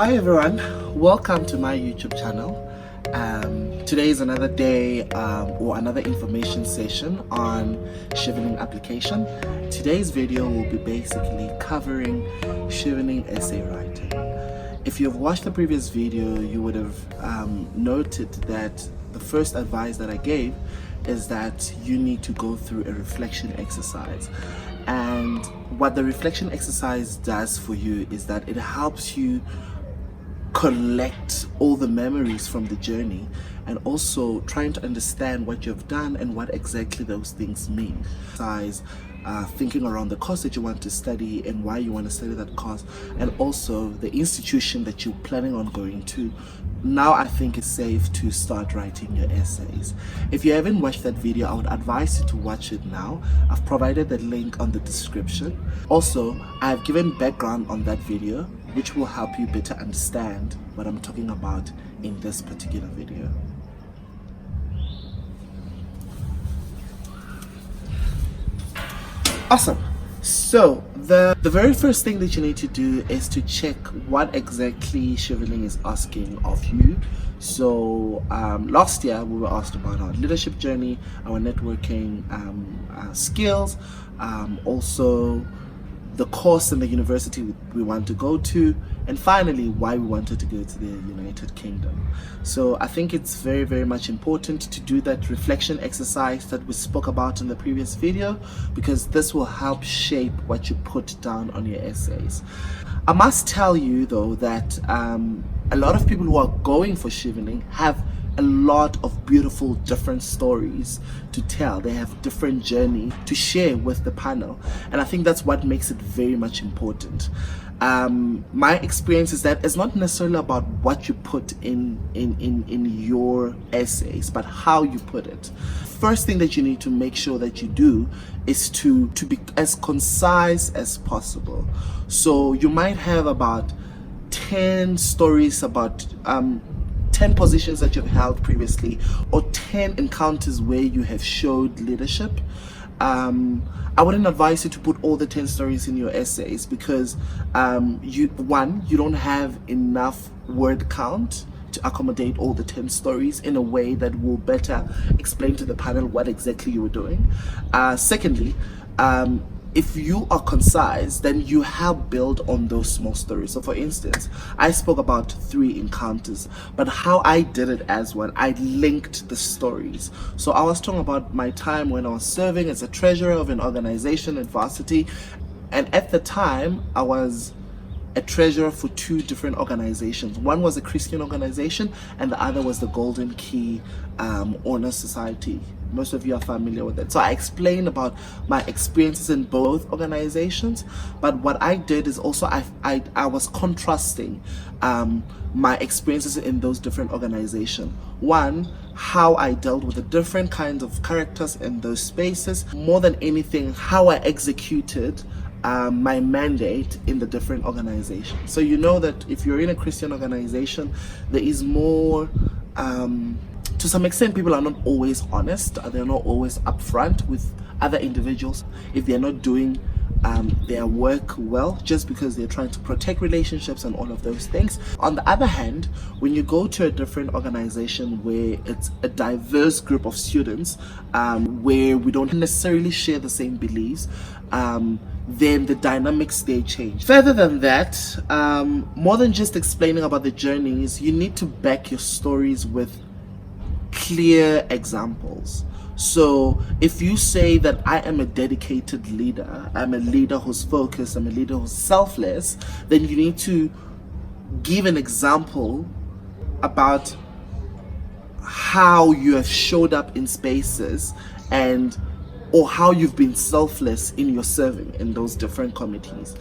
Hi everyone, welcome to my YouTube channel. Today is another day or another information session on Chevening application. Today's video will be basically covering Chevening essay writing. If you've watched the previous video, you would have noted that the first advice that I gave is that you need to go through a reflection exercise. And what the reflection exercise does for you is that it helps you collect all the memories from the journey and also trying to understand what you've done and what exactly those things mean. Thinking around the course that you want to study and why you want to study that course, and also the institution that you're planning on going to. Now I think it's safe to start writing your essays. If you haven't watched that video, I would advise you to watch it now. I've provided the link on the description. Also, I've given background on that video, which will help you better understand what I'm talking about in this particular video. Awesome. So the very first thing that you need to do is to check what exactly Chevening is asking of you. So last year we were asked about our leadership journey, our networking skills, also the course and the university we want to go to, and finally why we wanted to go to the United Kingdom. So I think it's very, very much important to do that reflection exercise that we spoke about in the previous video, because this will help shape what you put down on your essays. I must tell you though that a lot of people who are going for Chevening have a lot of beautiful different stories to tell. They have different journey to share with the panel, and I think that's what makes it very much important. My experience is that it's not necessarily about what you put in your essays, but how you put it. First thing that you need to make sure that you do is to be as concise as possible. So you might have about 10 stories about 10 positions that you've held previously, or 10 encounters where you have showed leadership. I wouldn't advise you to put all the 10 stories in your essays, because you don't have enough word count to accommodate all the 10 stories in a way that will better explain to the panel what exactly you were doing. Secondly, if you are concise, then you help build on those small stories. So for instance, I spoke about 3 encounters, but how I did it as well, I linked the stories. So I was talking about my time when I was serving as a treasurer of an organization at varsity, and at the time I was a treasurer for 2 different organizations. One was a Christian organization and the other was the Golden Key Honor Society. Most of you are familiar with it. So I explained about my experiences in both organizations, but what I did is also I was contrasting my experiences in those different organizations. One, how I dealt with the different kinds of characters in those spaces. More than anything, how I executed my mandate in the different organizations. So you know that if you're in a Christian organization, there is more to some extent, people are not always honest. They're not always upfront with other individuals if they're not doing their work well, just because they're trying to protect relationships and all of those things. On the other hand, when you go to a different organization where it's a diverse group of students, where we don't necessarily share the same beliefs, then the dynamics, they change. Further than that, more than just explaining about the journeys, you need to back your stories with clear examples. So if you say that I am a dedicated leader, I'm a leader who's focused, I'm a leader who's selfless, then you need to give an example about how you have showed up in spaces or how you've been selfless in your serving in those different committees.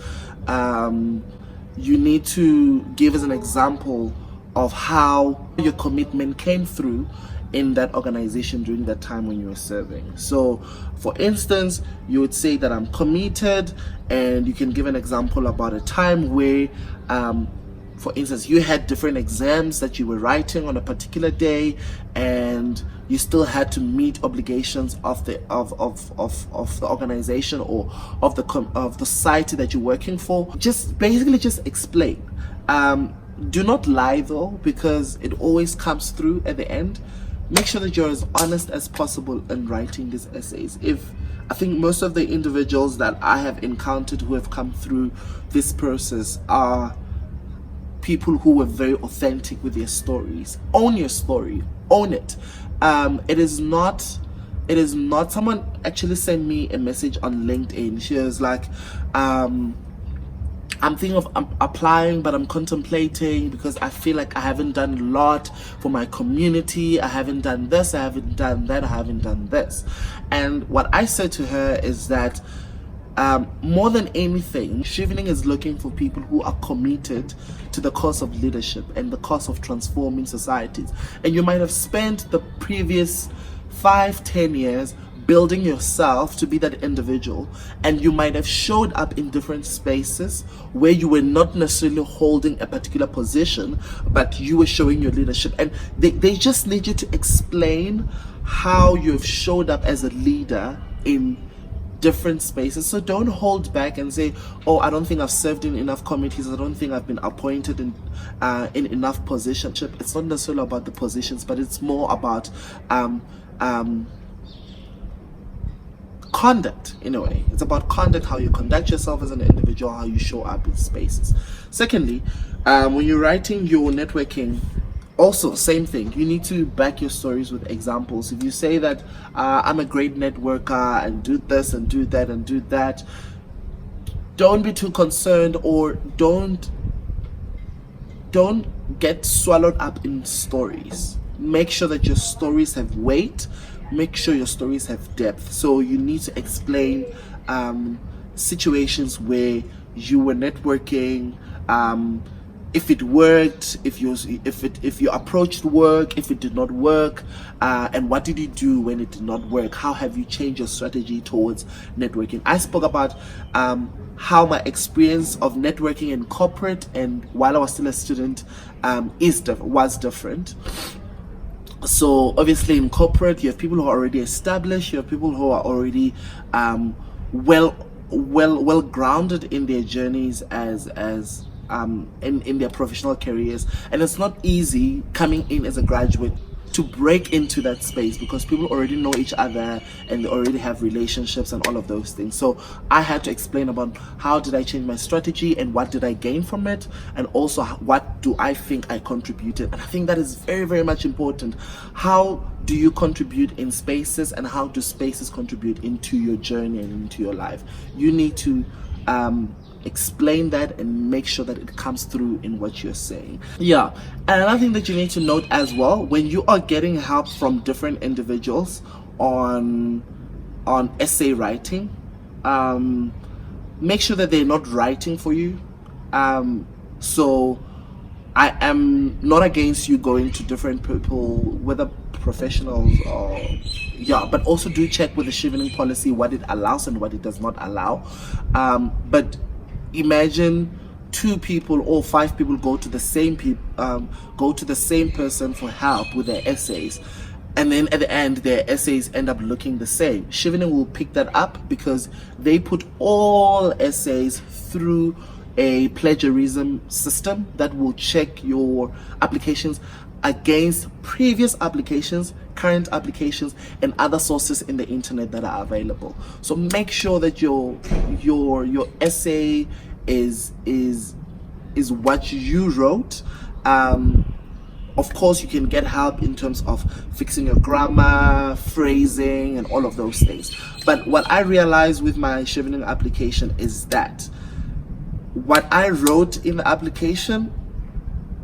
You need to give us an example of how your commitment came through in that organization during that time when you were serving. So for instance, you would say that I'm committed, and you can give an example about a time where for instance, you had different exams that you were writing on a particular day, and you still had to meet obligations of the organization or of the society that you're working for. Just basically just explain. Do not lie though, because it always comes through at the end. Make sure that you're as honest as possible in writing these essays. I think most of the individuals that I have encountered who have come through this process are people who were very authentic with their stories. Own your story, own it. It is not, someone actually sent me a message on LinkedIn. She was like, I'm thinking of applying, but I'm contemplating because I feel like I haven't done a lot for my community. I haven't done this, I haven't done that, I haven't done this. And what I said to her is that more than anything, Chevening is looking for people who are committed to the cause of leadership and the cause of transforming societies. And you might have spent the previous 5-10 years building yourself to be that individual, and you might have showed up in different spaces where you were not necessarily holding a particular position, but you were showing your leadership, and they just need you to explain how you've showed up as a leader in different spaces. So don't hold back and say, oh, I don't think I've served in enough committees, I don't think I've been appointed in enough positions. It's not necessarily about the positions, but it's more about conduct. In a way, it's about conduct, how you conduct yourself as an individual, how you show up in spaces. Secondly, when you're writing your networking, also same thing, you need to back your stories with examples. If you say that I'm a great networker and do this and do that and do that, don't be too concerned, or don't get swallowed up in stories. Make sure that your stories have weight. Make sure your stories have depth. So you need to explain situations where you were networking, if it worked, if you approached work, if it did not work, and what did you do when it did not work? How have you changed your strategy towards networking? I spoke about how my experience of networking in corporate and while I was still a student was different. So obviously in corporate, you have people who are already established, you have people who are already well grounded in their journeys as in their professional careers, and it's not easy coming in as a graduate to break into that space because people already know each other and they already have relationships and all of those things. So I had to explain about how did I change my strategy and what did I gain from it, and also what do I think I contributed. And I think that is very, very much important. How do you contribute in spaces, and how do spaces contribute into your journey and into your life? You need to explain that and make sure that it comes through in what you're saying. Yeah, and another thing that you need to note as well, when you are getting help from different individuals on essay writing, make sure that they're not writing for you. So I am not against you going to different people, whether professionals or but also do check with the Chevening policy what it allows and what it does not allow. But imagine 2 people or 5 people go to the same person for help with their essays, and then at the end their essays end up looking the same. Chevening will pick that up because they put all essays through a plagiarism system that will check your applications against previous applications, current applications, and other sources in the internet that are available. So make sure that your essay is what you wrote. Of course, you can get help in terms of fixing your grammar, phrasing, and all of those things. But what I realized with my Chevening application is that what I wrote in the application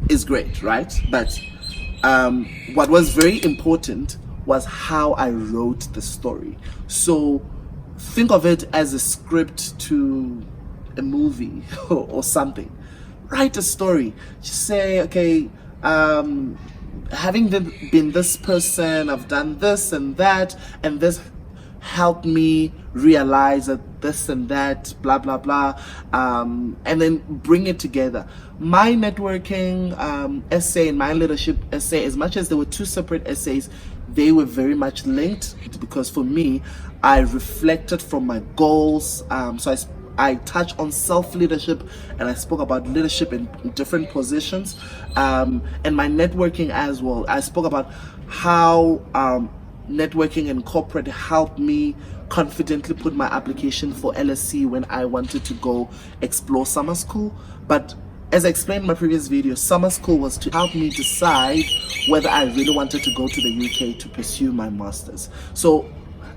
is great, right? But what was very important was how I wrote the story. So think of it as a script to a movie or something. Write a story. Just say, okay, having been this person, I've done this and that, and this helped me realize that this and that, blah blah blah, and then bring it together. My networking essay and my leadership essay, as much as there were 2 separate essays, they were very much linked, because for me, I reflected from my goals. So I touch on self-leadership, and I spoke about leadership in different positions, and my networking as well. I spoke about how networking in corporate helped me confidently put my application for LSC when I wanted to go explore summer school. But as I explained in my previous video, summer school was to help me decide whether I really wanted to go to the UK to pursue my master's. So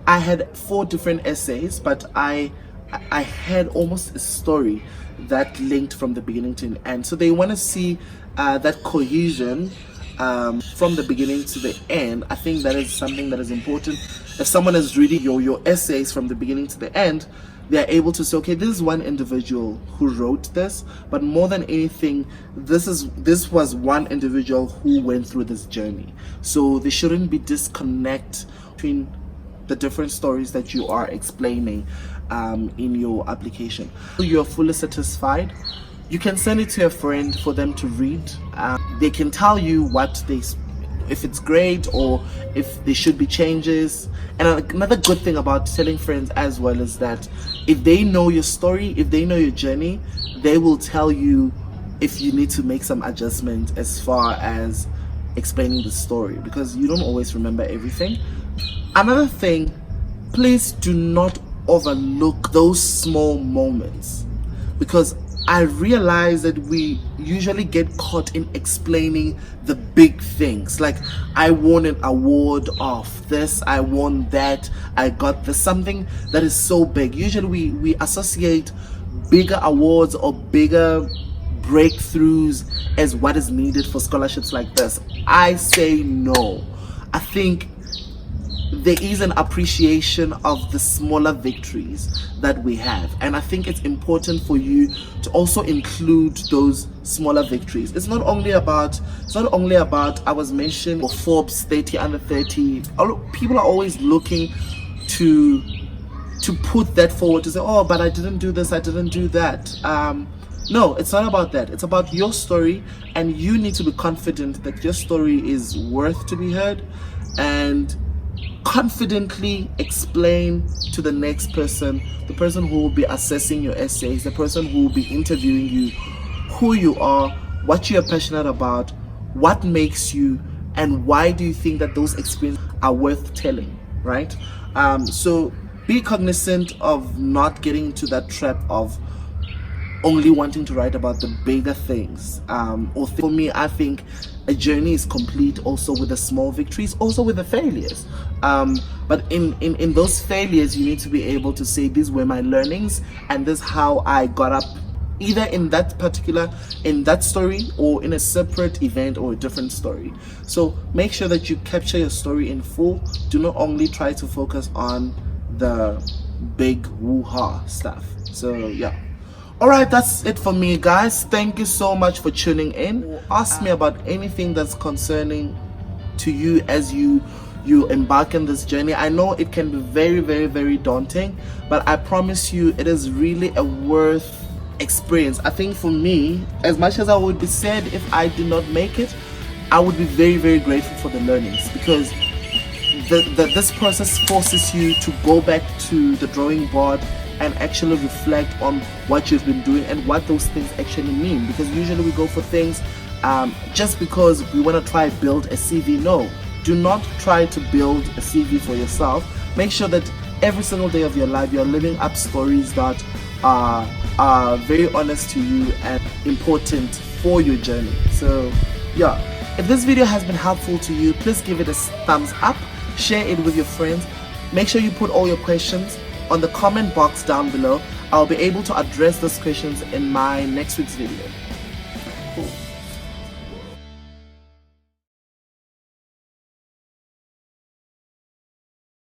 I had 4 different essays, but I had almost a story that linked from the beginning to the end. So they want to see that cohesion from the beginning to the end. I think that is something that is important. If someone is reading your essays from the beginning to the end, they're able to say, okay, this is one individual who wrote this, but more than anything, this was one individual who went through this journey. So there shouldn't be disconnect between the different stories that you are explaining in your application. So you're fully satisfied, you can send it to a friend for them to read. They can tell you if it's great or if there should be changes. And another good thing about telling friends as well is that if they know your story, if they know your journey, they will tell you if you need to make some adjustment as far as explaining the story, because you don't always remember everything. Another thing, please do not overlook those small moments, because I realize that we usually get caught in explaining the big things, like I won an award of this, I won that, I got this, something that is so big. Usually we associate bigger awards or bigger breakthroughs as what is needed for scholarships like this. I say no. I think there is an appreciation of the smaller victories that we have, and I think it's important for you to also include those smaller victories. It's not only about I was mentioned Forbes 30 under 30. People are always looking to put that forward, to say, oh, but I didn't do this, I didn't do that. No, it's not about that. It's about your story, and you need to be confident that your story is worth to be heard, and confidently explain to the next person, the person who will be assessing your essays, the person who will be interviewing you, who you are, what you are passionate about, what makes you, and why do you think that those experiences are worth telling, right? So be cognizant of not getting into that trap of only wanting to write about the bigger things. For me, I think a journey is complete also with the small victories, also with the failures. But in those failures, you need to be able to say, these were my learnings, and this is how I got up, either in that story or in a separate event or a different story. So make sure that you capture your story in full. Do not only try to focus on the big woo-ha stuff. So yeah. Alright, that's it for me, guys. Thank you so much for tuning in. Ask me about anything that's concerning to you as you embark on this journey. I know it can be very, very, very daunting, but I promise you it is really a worth experience. I think for me, as much as I would be sad if I did not make it, I would be very, very grateful for the learnings, because this process forces you to go back to the drawing board and actually reflect on what you've been doing and what those things actually mean. Because usually we go for things just because we want to try to build a CV. No, do not try to build a CV for yourself. Make sure that every single day of your life you're living up stories that are very honest to you and important for your journey. So yeah, if this video has been helpful to you, please give it a thumbs up, share it with your friends. Make sure you put all your questions on the comment box down below. I'll be able to address those questions in my next week's video. Cool.